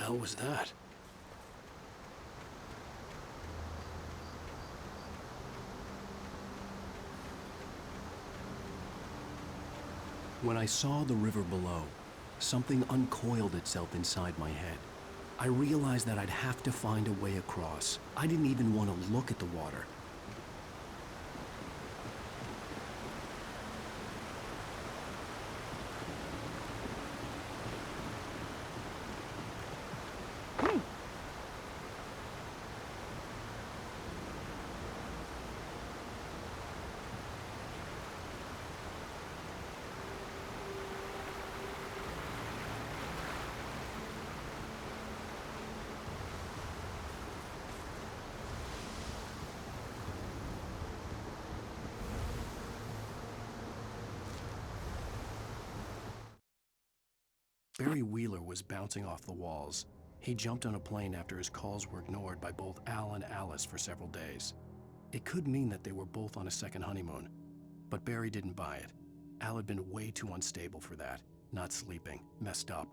hell was that? When I saw the river below, something uncoiled itself inside my head. I realized that I'd have to find a way across. I didn't even want to look at the water. Barry Wheeler was bouncing off the walls. He jumped on a plane after his calls were ignored by both Al and Alice for several days. It could mean that they were both on a second honeymoon, but Barry didn't buy it. Al had been way too unstable for that, not sleeping, messed up.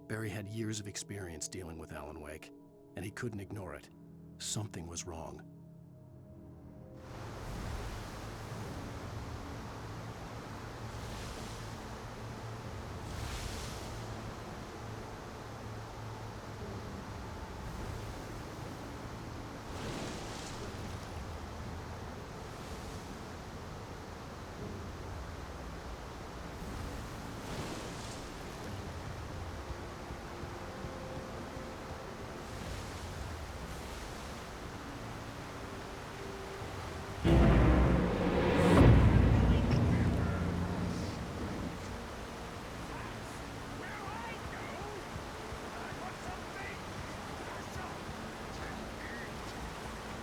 Barry had years of experience dealing with Alan Wake, and he couldn't ignore it. Something was wrong.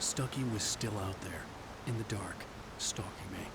Stucky was still out there, in the dark, stalking me.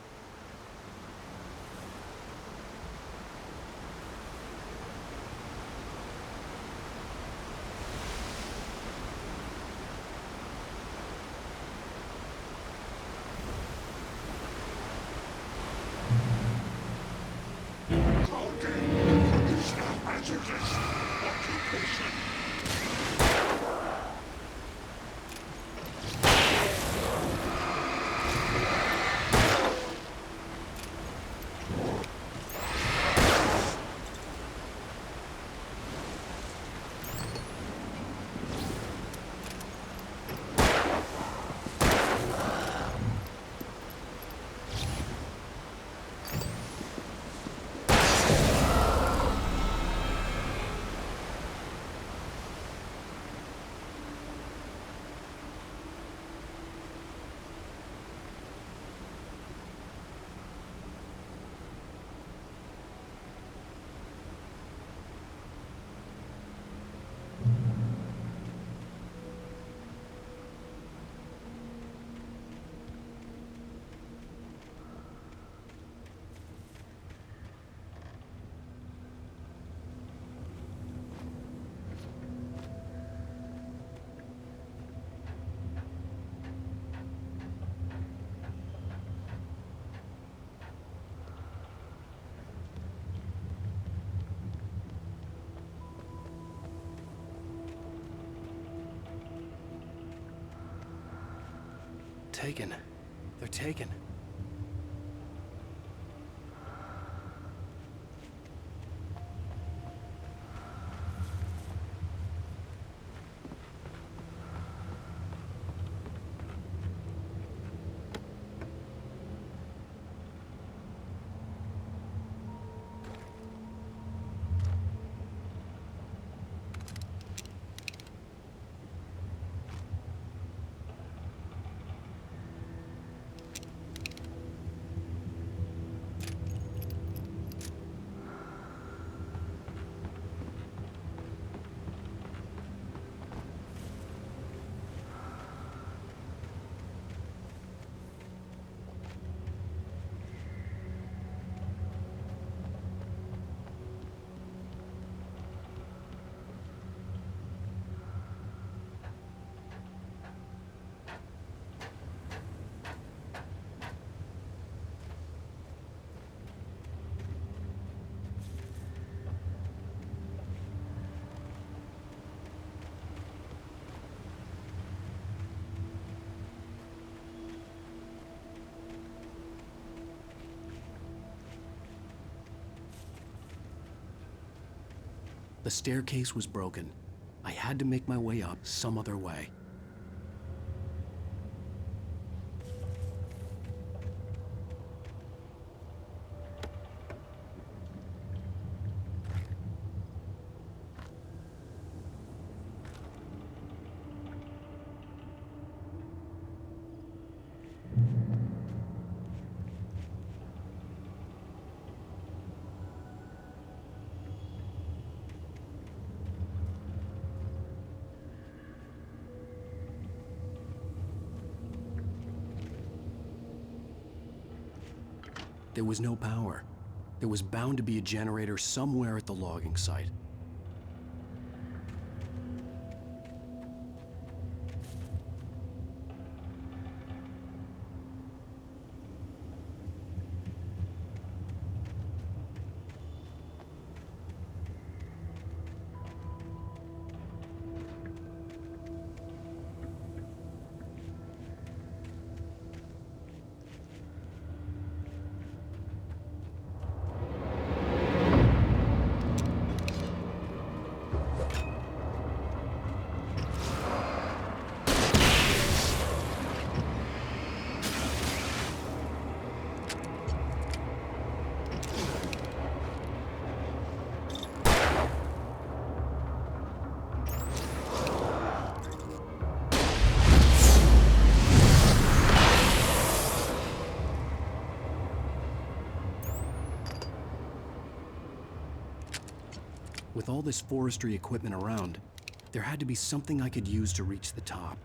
Taken. They're taken. The staircase was broken. I had to make my way up some other way. There was no power. There was bound to be a generator somewhere at the logging site. With all this forestry equipment around, there had to be something I could use to reach the top.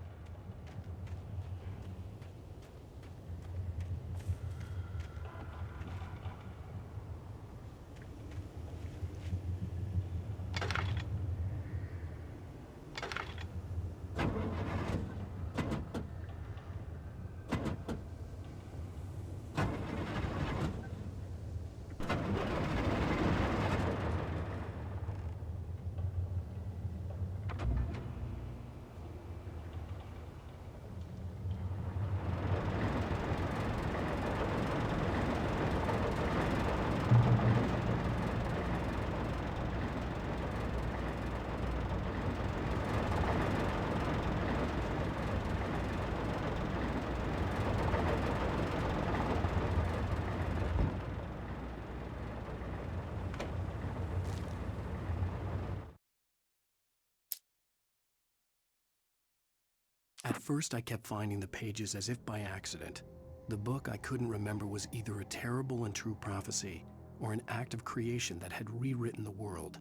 At first, I kept finding the pages as if by accident. The book I couldn't remember was either a terrible and true prophecy or an act of creation that had rewritten the world.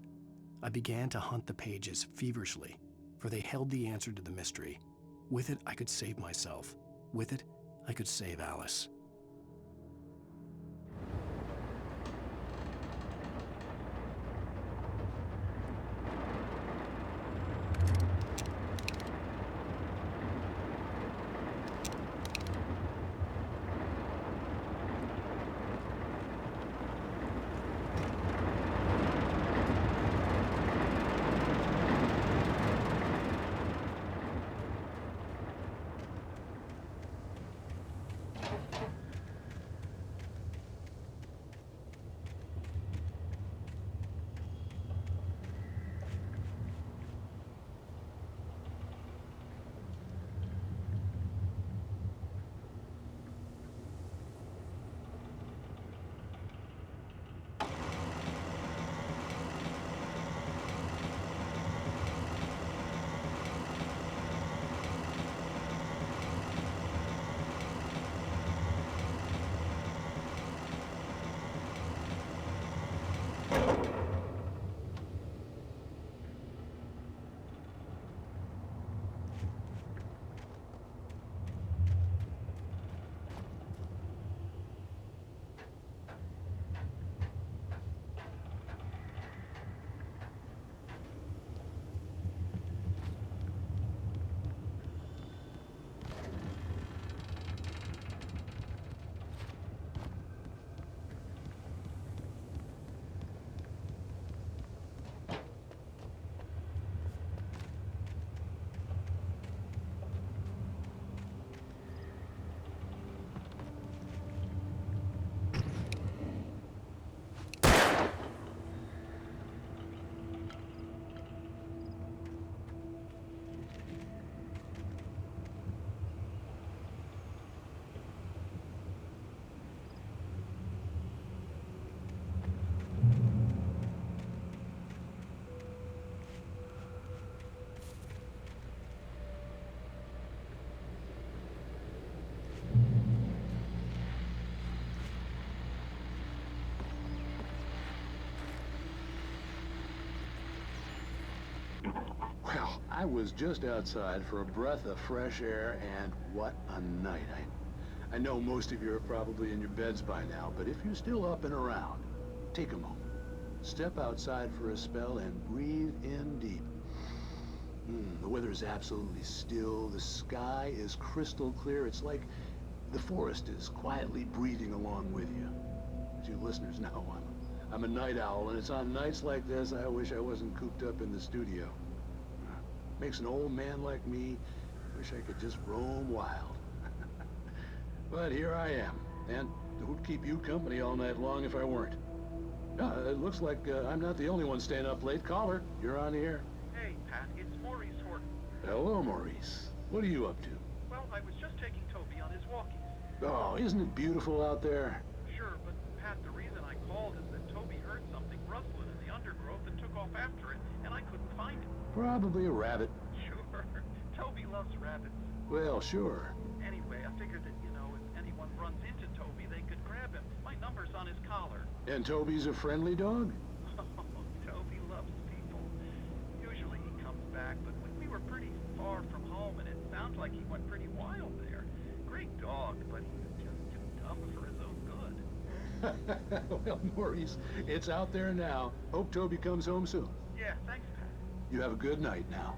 I began to hunt the pages feverishly, for they held the answer to the mystery. With it, I could save myself. With it, I could save Alice. I was just outside for a breath of fresh air, and what a night. I know most of you are probably in your beds by now, but if you're still up and around, take a moment. Step outside for a spell and breathe in deep. The weather is absolutely still. The sky is crystal clear. It's like the forest is quietly breathing along with you. As you listeners know, I'm a night owl, and it's on nights like this I wish I wasn't cooped up in the studio. Makes an old man like me wish I could just roam wild. But here I am, and who'd keep you company all night long if I weren't? It looks like I'm not the only one staying up late. Caller, you're on the air. Hey, Pat, it's Maurice Horton. Hello, Maurice. What are you up to? Well, I was just taking Toby on his walkies. Oh, isn't it beautiful out there? Sure, but Pat, the reason I called is that Toby heard something rustling in the undergrowth and took off after it, and I couldn't find it. Probably a rabbit. Sure. Toby loves rabbits. Well, sure. Anyway, I figured that, if anyone runs into Toby, they could grab him. My number's on his collar. And Toby's a friendly dog? Toby loves people. Usually he comes back, but we were pretty far from home, and it sounds like he went pretty wild there. Great dog, but he's just too dumb for his own good. Well, Maurice, it's out there now. Hope Toby comes home soon. Yeah, thanks, Pat. You have a good night now.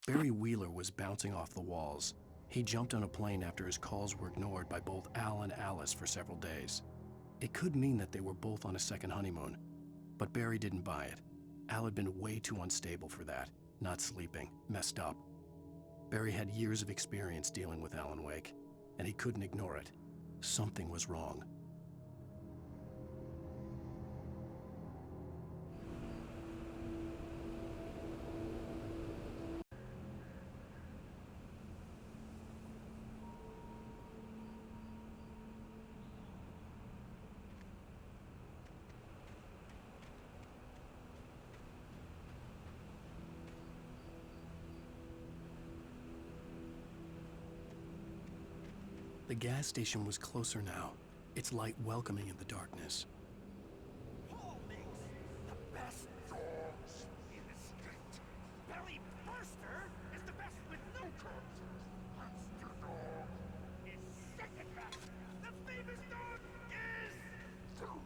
Barry Wheeler was bouncing off the walls. He jumped on a plane after his calls were ignored by both Al and Alice for several days. It could mean that they were both on a second honeymoon, but Barry didn't buy it. Al had been way too unstable for that, not sleeping, messed up. Barry had years of experience dealing with Alan Wake, and he couldn't ignore it. Something was wrong. The gas station was closer now, its light welcoming in the darkness. Paul makes the best dogs in the state. Belly Burster is the best with no curves. Monster Dog is second best. The famous dog is Dude.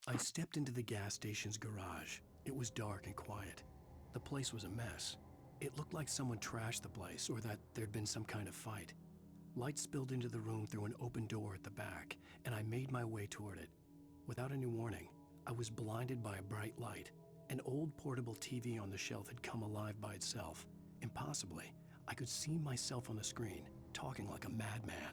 I stepped into the gas station's garage. It was dark and quiet. The place was a mess. It looked like someone trashed the place or that there'd been some kind of fight. Light spilled into the room through an open door at the back, and I made my way toward it. Without any warning, I was blinded by a bright light. An old portable TV on the shelf had come alive by itself. Impossibly, I could see myself on the screen, talking like a madman.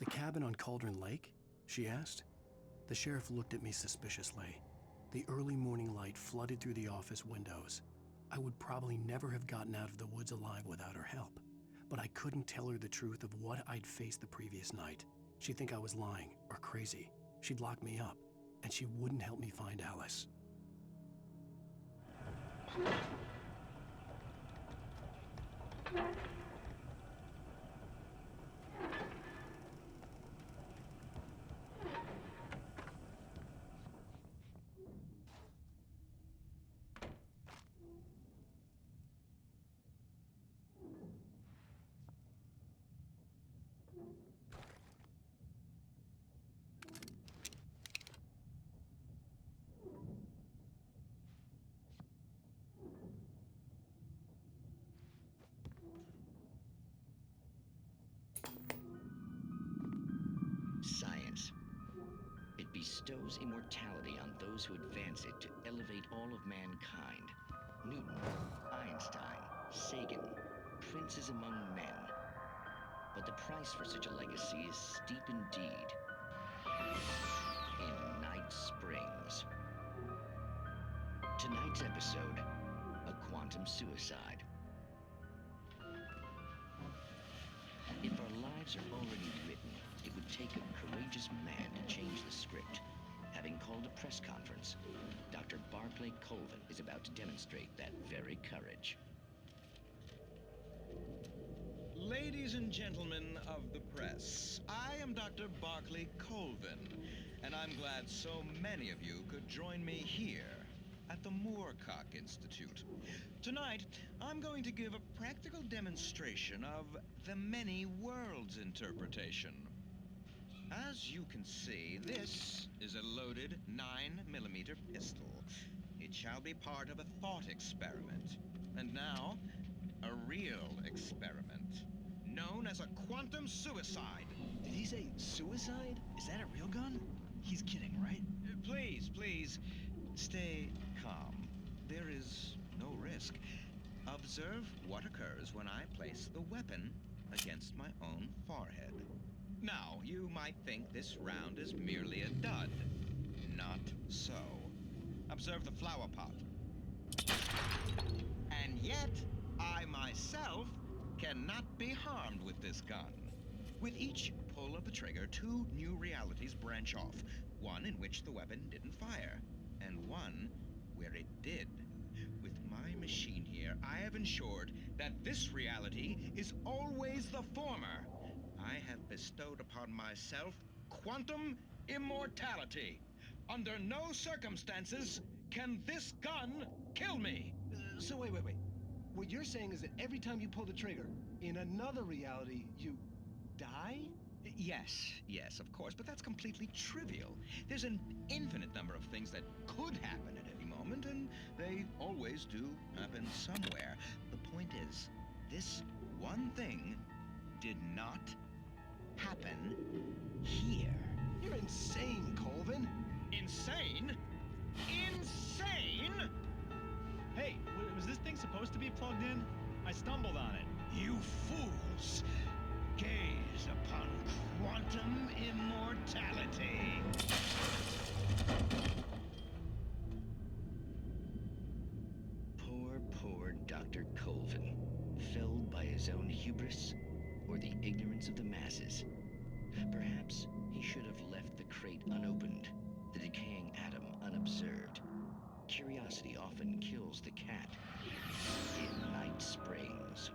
The cabin on Cauldron Lake? She asked. The sheriff looked at me suspiciously. The early morning light flooded through the office windows. I would probably never have gotten out of the woods alive without her help, but I couldn't tell her the truth of what I'd faced the previous night. She'd think I was lying or crazy. She'd lock me up, and she wouldn't help me find Alice. Science. It bestows immortality on those who advance it to elevate all of mankind. Newton, Einstein, Sagan, princes among men. But the price for such a legacy is steep indeed. In Night Springs. Tonight's episode, a quantum suicide. If our lives are already written, it would take a courageous man to change the script. Having called a press conference, Dr. Barclay Colvin is about to demonstrate that very courage. Ladies and gentlemen of the press, I am Dr. Barclay Colvin, and I'm glad so many of you could join me here at the Moorcock Institute. Tonight, I'm going to give a practical demonstration of the many worlds interpretation. As you can see, this is a loaded 9mm pistol. It shall be part of a thought experiment. And now, a real experiment, known as a quantum suicide. Did he say suicide? Is that a real gun? He's kidding, right? Please, stay calm. There is no risk. Observe what occurs when I place the weapon against my own forehead. Now, you might think this round is merely a dud. Not so. Observe the flower pot. And yet, I myself cannot be harmed with this gun. With each pull of the trigger, two new realities branch off. One in which the weapon didn't fire, and one where it did. With my machine here, I have ensured that this reality is always the former. I have bestowed upon myself quantum immortality. Under no circumstances can this gun kill me. So wait. What you're saying is that every time you pull the trigger, in another reality, you die? Yes, of course, but that's completely trivial. There's an infinite number of things that could happen at any moment, and they always do happen somewhere. The point is, this one thing did not happen here. You're insane, Colvin. Insane? Insane? Hey, was this thing supposed to be plugged in? I stumbled on it. You fools! Gaze upon quantum immortality. Poor Dr. Colvin, felled by his own hubris or the ignorance of the masses. Perhaps he should have left the crate unopened, the decaying atom unobserved. Curiosity often kills the cat in Night Springs.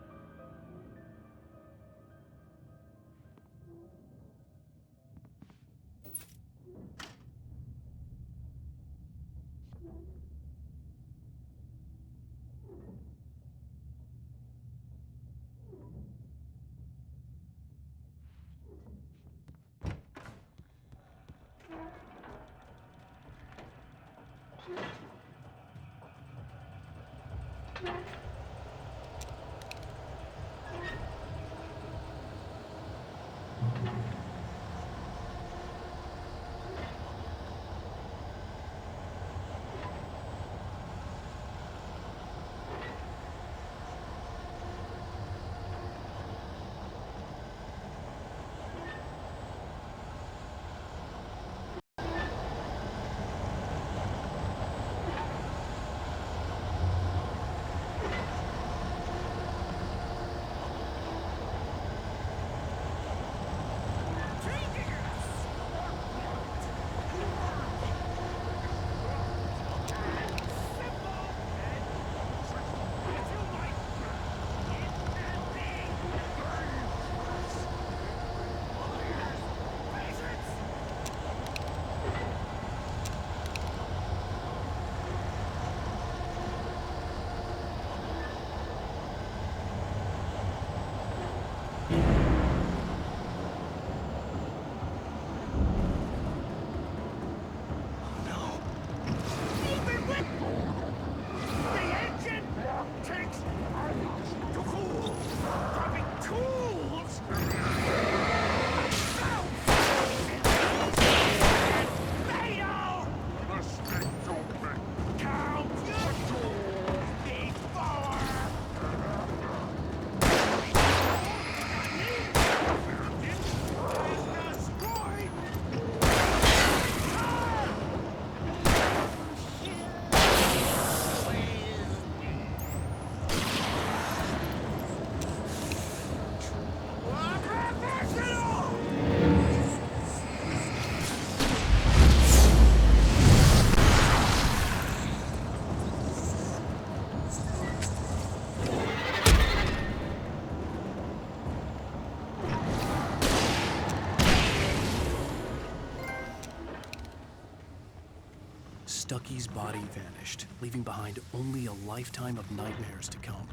Stucky's body vanished, leaving behind only a lifetime of nightmares to come,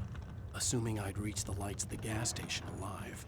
assuming I'd reached the lights of the gas station alive.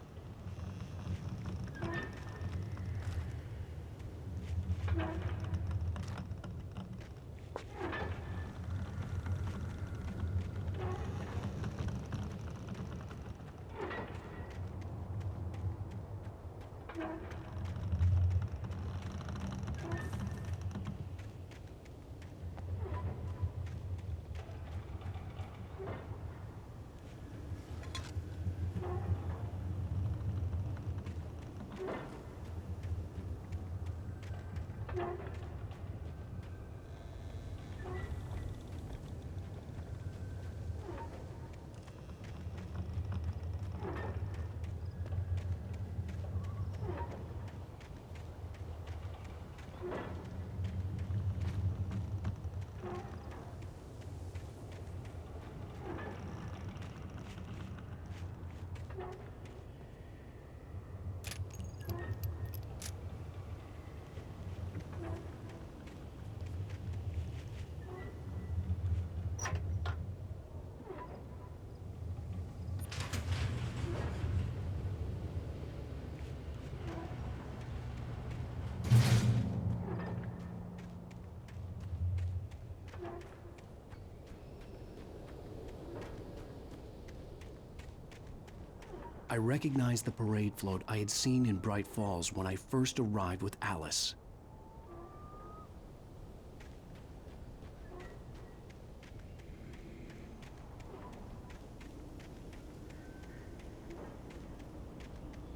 I recognized the parade float I had seen in Bright Falls when I first arrived with Alice.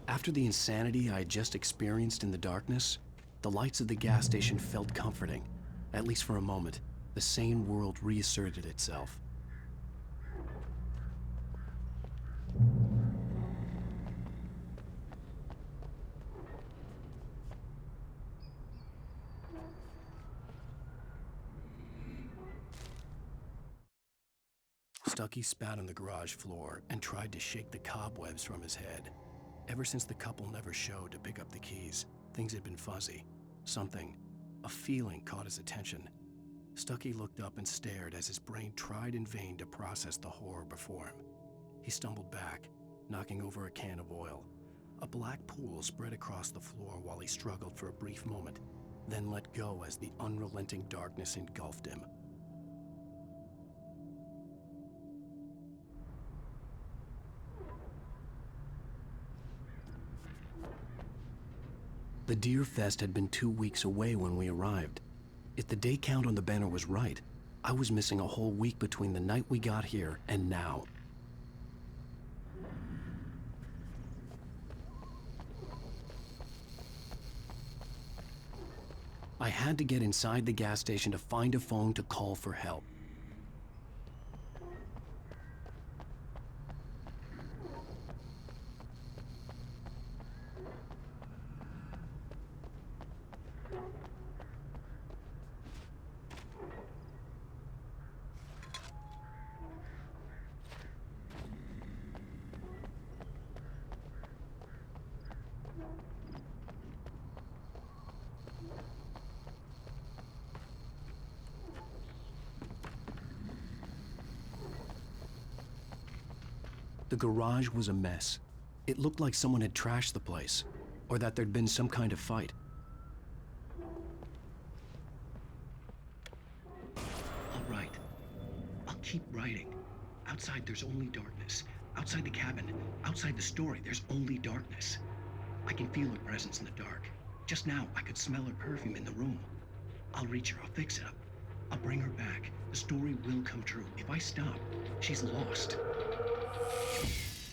After the insanity I had just experienced in the darkness, the lights of the gas station felt comforting. At least for a moment, the sane world reasserted itself. Stucky spat on the garage floor and tried to shake the cobwebs from his head. Ever since the couple never showed to pick up the keys, things had been fuzzy. Something, a feeling, caught his attention. Stucky looked up and stared as his brain tried in vain to process the horror before him. He stumbled back, knocking over a can of oil. A black pool spread across the floor while he struggled for a brief moment, then let go as the unrelenting darkness engulfed him. The Deer Fest had been 2 weeks away when we arrived. If the day count on the banner was right, I was missing a whole week between the night we got here and now. I had to get inside the gas station to find a phone to call for help. The garage was a mess. It looked like someone had trashed the place, or that there'd been some kind of fight. I'll write. I'll keep writing. Outside, there's only darkness. Outside the cabin, outside the story, there's only darkness. I can feel her presence in the dark. Just now, I could smell her perfume in the room. I'll reach her, I'll fix it up. I'll bring her back. The story will come true. If I stop, she's lost.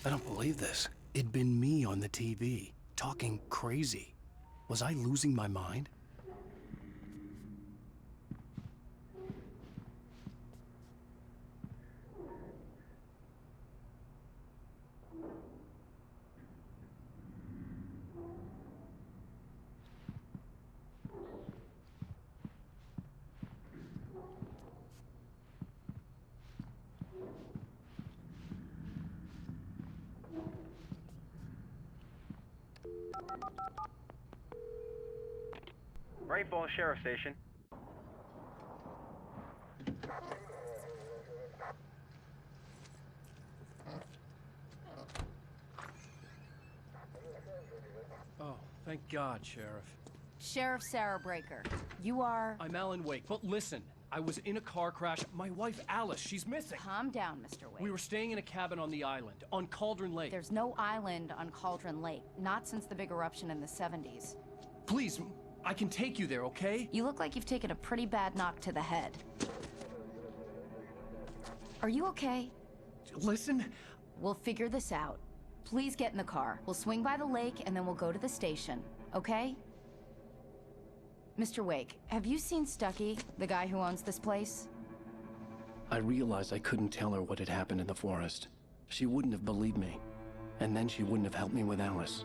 I don't believe this. It'd been me on the TV, talking crazy. Was I losing my mind? Bright Falls Sheriff Station. Oh, thank God, Sheriff. Sheriff Sarah Breaker. You are... I'm Alan Wake, but listen, I was in a car crash. My wife, Alice, she's missing. Calm down, Mr. Wake. We were staying in a cabin on the island, on Cauldron Lake. There's no island on Cauldron Lake, not since the big eruption in the 70s. Please, I can take you there, okay? You look like you've taken a pretty bad knock to the head. Are you okay? Listen. We'll figure this out. Please get in the car. We'll swing by the lake and then we'll go to the station, okay? Mr. Wake, have you seen Stucky, the guy who owns this place? I realized I couldn't tell her what had happened in the forest. She wouldn't have believed me. And then she wouldn't have helped me with Alice.